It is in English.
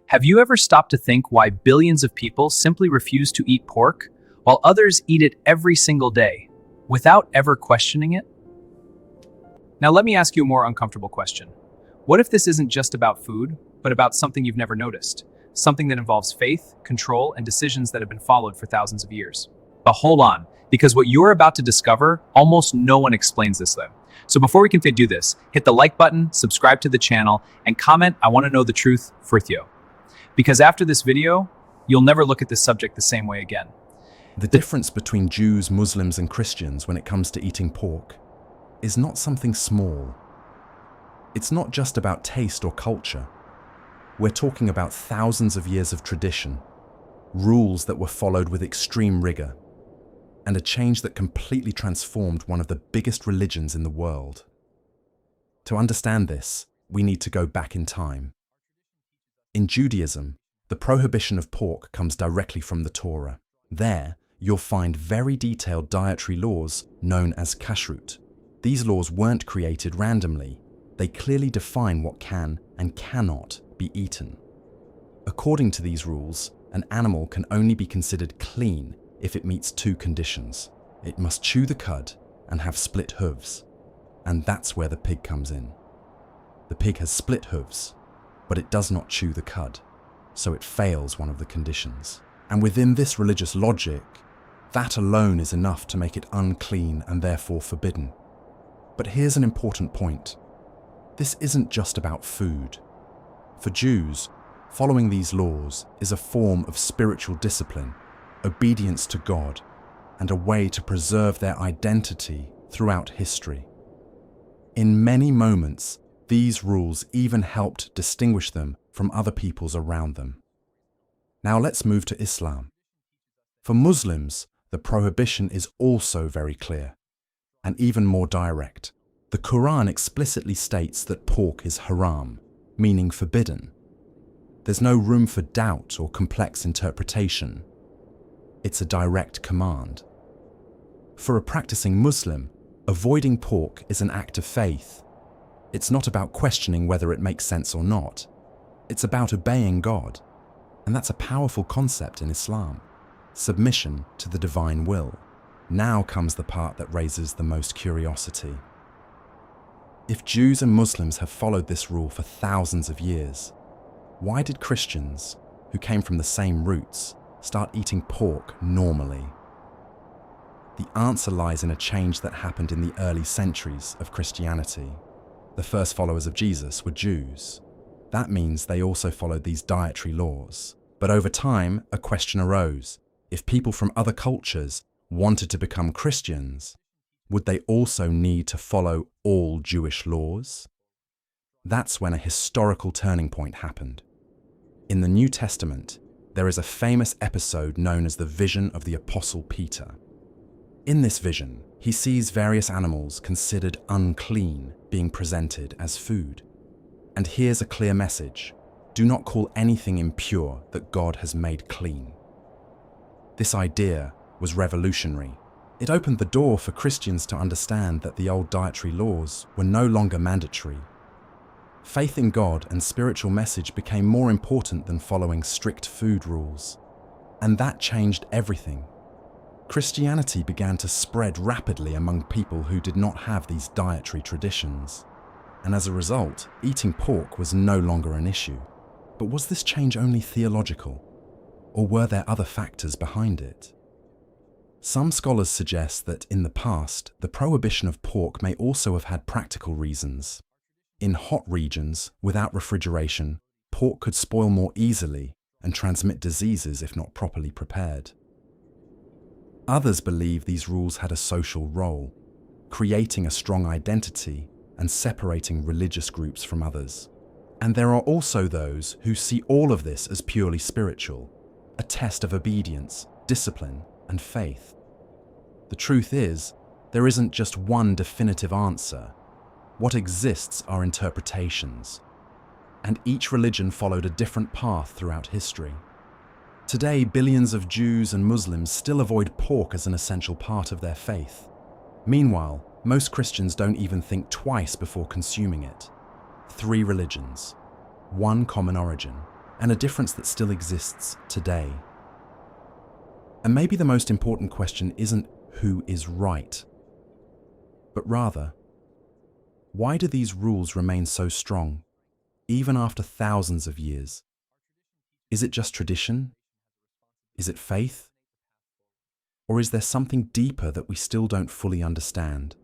Have you ever stopped to think why billions of people simply refuse to eat pork, while others eat it every single day, without ever questioning it? Now let me ask you a more uncomfortable question. What if this isn't just about food, but about something you've never noticed? Something that involves faith, control, and decisions that have been followed for thousands of years. But hold on, because what you're about to discover, almost no one explains this though. So before we can do this, hit the like button, subscribe to the channel, and comment, "I want to know the truth," for Theo. Because after this video, you'll never look at this subject the same way again. The difference between Jews, Muslims, and Christians when it comes to eating pork is not something small. It's not just about taste or culture. We're talking about thousands of years of tradition, rules that were followed with extreme rigor, and a change that completely transformed one of the biggest religions in the world. To understand this, we need to go back in time. In Judaism, the prohibition of pork comes directly from the Torah. There, you'll find very detailed dietary laws known as kashrut. These laws weren't created randomly. They clearly define what can and cannot be eaten. According to these rules, an animal can only be considered clean if it meets two conditions. It must chew the cud and have split hooves. And that's where the pig comes in. The pig has split hooves, but it does not chew the cud, so it fails one of the conditions. And within this religious logic, that alone is enough to make it unclean and therefore forbidden. But here's an important point. This isn't just about food. For Jews, following these laws is a form of spiritual discipline, obedience to God, and a way to preserve their identity throughout history. In many moments, these rules even helped distinguish them from other peoples around them. Now let's move to Islam. For Muslims, the prohibition is also very clear, and even more direct. The Quran explicitly states that pork is haram, meaning forbidden. There's no room for doubt or complex interpretation. It's a direct command. For a practicing Muslim, avoiding pork is an act of faith. It's not about questioning whether it makes sense or not. It's about obeying God. And that's a powerful concept in Islam. Submission to the divine will. Now comes the part that raises the most curiosity. If Jews and Muslims have followed this rule for thousands of years, why did Christians, who came from the same roots, start eating pork normally? The answer lies in a change that happened in the early centuries of Christianity. The first followers of Jesus were Jews. That means they also followed these dietary laws. But over time, a question arose. If people from other cultures wanted to become Christians, would they also need to follow all Jewish laws? That's when a historical turning point happened. In the New Testament, there is a famous episode known as the vision of the Apostle Peter. In this vision, he sees various animals considered unclean being presented as food. And here's a clear message. Do not call anything impure that God has made clean. This idea was revolutionary. It opened the door for Christians to understand that the old dietary laws were no longer mandatory. Faith in God and spiritual message became more important than following strict food rules. And that changed everything. Christianity began to spread rapidly among people who did not have these dietary traditions. And as a result, eating pork was no longer an issue. But was this change only theological? Or were there other factors behind it? Some scholars suggest that in the past, the prohibition of pork may also have had practical reasons. In hot regions, without refrigeration, pork could spoil more easily and transmit diseases if not properly prepared. Others believe these rules had a social role, creating a strong identity and separating religious groups from others. And there are also those who see all of this as purely spiritual, a test of obedience, discipline, and faith. The truth is, there isn't just one definitive answer. What exists are interpretations, and each religion followed a different path throughout history. Today, billions of Jews and Muslims still avoid pork as an essential part of their faith. Meanwhile, most Christians don't even think twice before consuming it. 3 religions, 1 common origin, and a difference that still exists today. And maybe the most important question isn't who is right, but rather, why do these rules remain so strong, even after thousands of years? Is it just tradition? Is it faith? Or is there something deeper that we still don't fully understand?